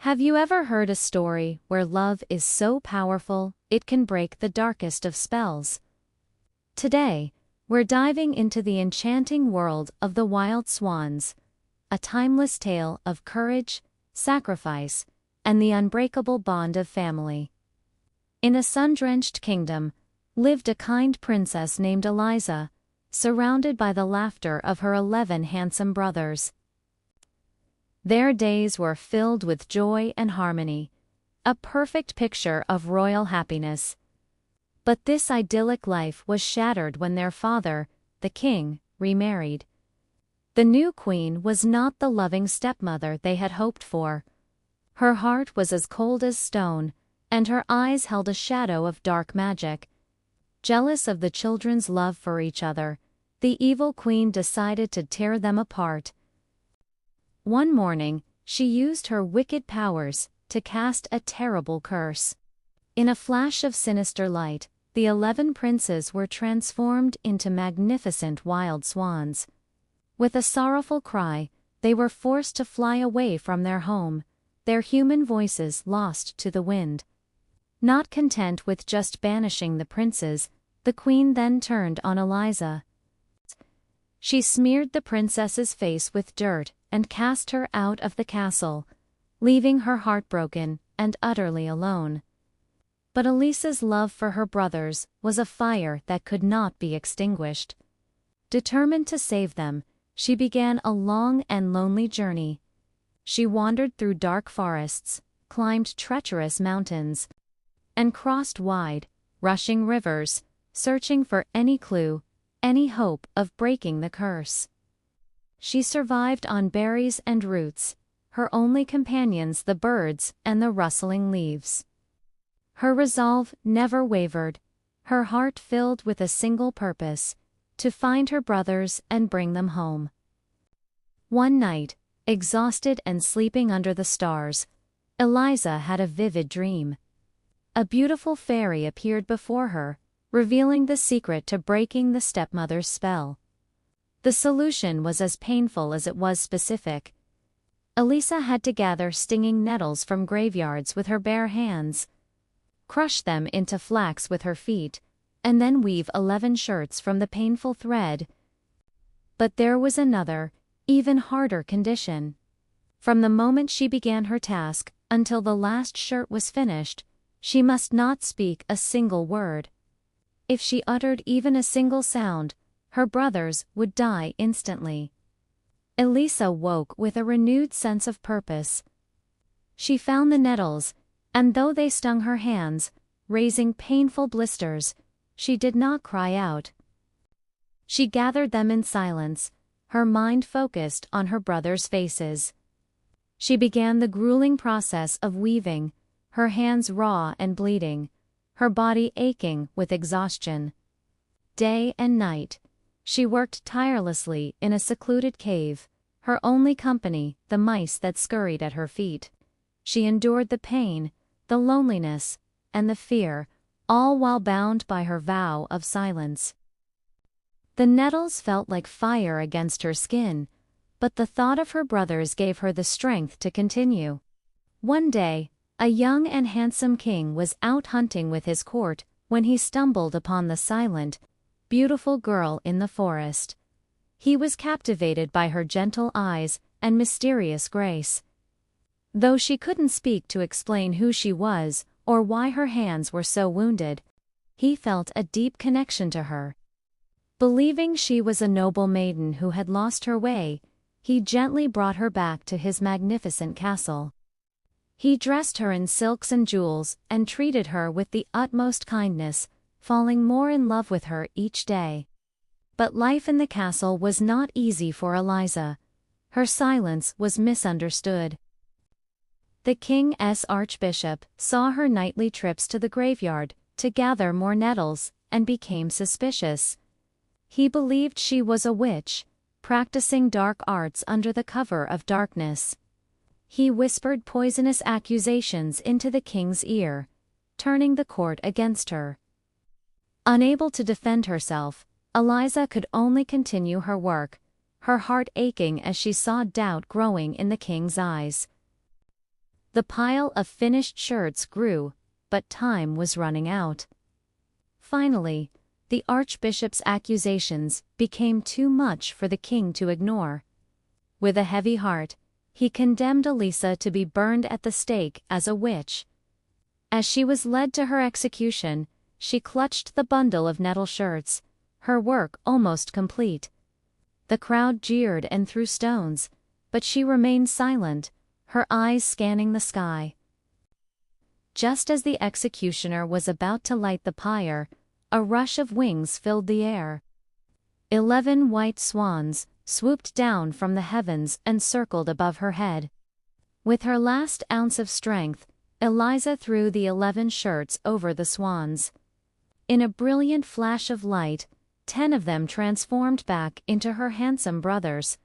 Have you ever heard a story where love is so powerful, it can break the darkest of spells? Today, we're diving into the enchanting world of the Wild Swans, a timeless tale of courage, sacrifice, and the unbreakable bond of family. In a sun-drenched kingdom, lived a kind princess named Elisa, surrounded by the laughter of her 11 handsome brothers. Their days were filled with joy and harmony, a perfect picture of royal happiness. But this idyllic life was shattered when their father, the king, remarried. The new queen was not the loving stepmother they had hoped for. Her heart was as cold as stone, and her eyes held a shadow of dark magic. Jealous of the children's love for each other, the evil queen decided to tear them apart. One morning, she used her wicked powers to cast a terrible curse. In a flash of sinister light, the 11 princes were transformed into magnificent wild swans. With a sorrowful cry, they were forced to fly away from their home, their human voices lost to the wind. Not content with just banishing the princes, the queen then turned on Elisa. She smeared the princess's face with dirt and cast her out of the castle, leaving her heartbroken and utterly alone. But Elisa's love for her brothers was a fire that could not be extinguished. Determined to save them, she began a long and lonely journey. She wandered through dark forests, climbed treacherous mountains, and crossed wide, rushing rivers, searching for any clue, any hope of breaking the curse. She survived on berries and roots, her only companions the birds and the rustling leaves. Her resolve never wavered, her heart filled with a single purpose: to find her brothers and bring them home. One night, exhausted and sleeping under the stars, Elisa had a vivid dream. A beautiful fairy appeared before her, revealing the secret to breaking the stepmother's spell. The solution was as painful as it was specific. Elisa had to gather stinging nettles from graveyards with her bare hands, crush them into flax with her feet, and then weave 11 shirts from the painful thread. But there was another, even harder condition. From the moment she began her task until the last shirt was finished, she must not speak a single word. If she uttered even a single sound, her brothers would die instantly. Elisa woke with a renewed sense of purpose. She found the nettles, and though they stung her hands, raising painful blisters, she did not cry out. She gathered them in silence, her mind focused on her brothers' faces. She began the grueling process of weaving, her hands raw and bleeding, her body aching with exhaustion. Day and night, she worked tirelessly in a secluded cave, her only company the mice that scurried at her feet. She endured the pain, the loneliness, and the fear, all while bound by her vow of silence. The nettles felt like fire against her skin, but the thought of her brothers gave her the strength to continue. One day, a young and handsome king was out hunting with his court when he stumbled upon the silent, beautiful girl in the forest. He was captivated by her gentle eyes and mysterious grace. Though she couldn't speak to explain who she was or why her hands were so wounded, he felt a deep connection to her. Believing she was a noble maiden who had lost her way, he gently brought her back to his magnificent castle. He dressed her in silks and jewels and treated her with the utmost kindness, falling more in love with her each day. But life in the castle was not easy for Elisa. Her silence was misunderstood. The king's archbishop saw her nightly trips to the graveyard to gather more nettles and became suspicious. He believed she was a witch, practicing dark arts under the cover of darkness. He whispered poisonous accusations into the king's ear, turning the court against her. Unable to defend herself, Elisa could only continue her work, her heart aching as she saw doubt growing in the king's eyes. The pile of finished shirts grew, but time was running out. Finally, the archbishop's accusations became too much for the king to ignore. With a heavy heart, he condemned Elisa to be burned at the stake as a witch. As she was led to her execution, she clutched the bundle of nettle shirts, her work almost complete. The crowd jeered and threw stones, but she remained silent, her eyes scanning the sky. Just as the executioner was about to light the pyre, a rush of wings filled the air. 11 white swans swooped down from the heavens and circled above her head. With her last ounce of strength, Eliza threw the 11 shirts over the swans. In a brilliant flash of light, 10 of them transformed back into her handsome brothers.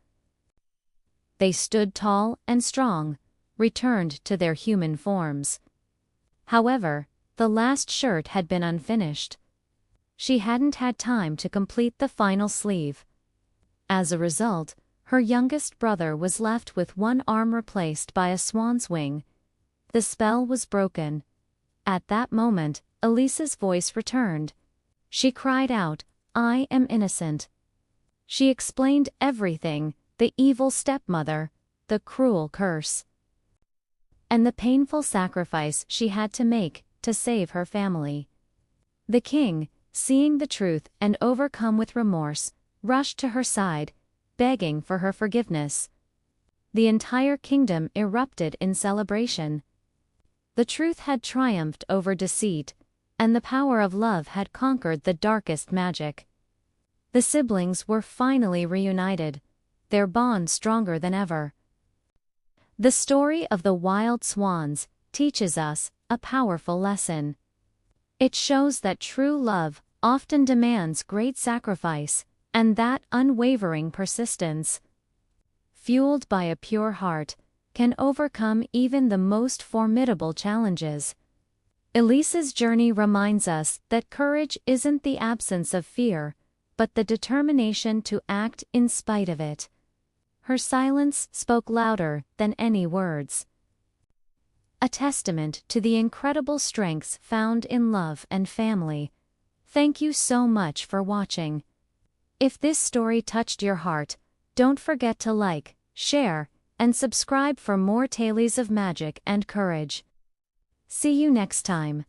They stood tall and strong, returned to their human forms. However, the last shirt had been unfinished. She hadn't had time to complete the final sleeve. As a result, her youngest brother was left with one arm replaced by a swan's wing. The spell was broken. At that moment, Elisa's voice returned. She cried out, "I am innocent." She explained everything, the evil stepmother, the cruel curse, and the painful sacrifice she had to make to save her family. The king, seeing the truth and overcome with remorse, rushed to her side, begging for her forgiveness. The entire kingdom erupted in celebration. The truth had triumphed over deceit, and the power of love had conquered the darkest magic. The siblings were finally reunited, their bond stronger than ever. The story of the Wild Swans teaches us a powerful lesson. It shows that true love often demands great sacrifice, and that unwavering persistence, fueled by a pure heart, can overcome even the most formidable challenges. Elisa's journey reminds us that courage isn't the absence of fear, but the determination to act in spite of it. Her silence spoke louder than any words. A testament to the incredible strengths found in love and family. Thank you so much for watching. If this story touched your heart, don't forget to like, share, and subscribe for more tales of magic and courage. See you next time.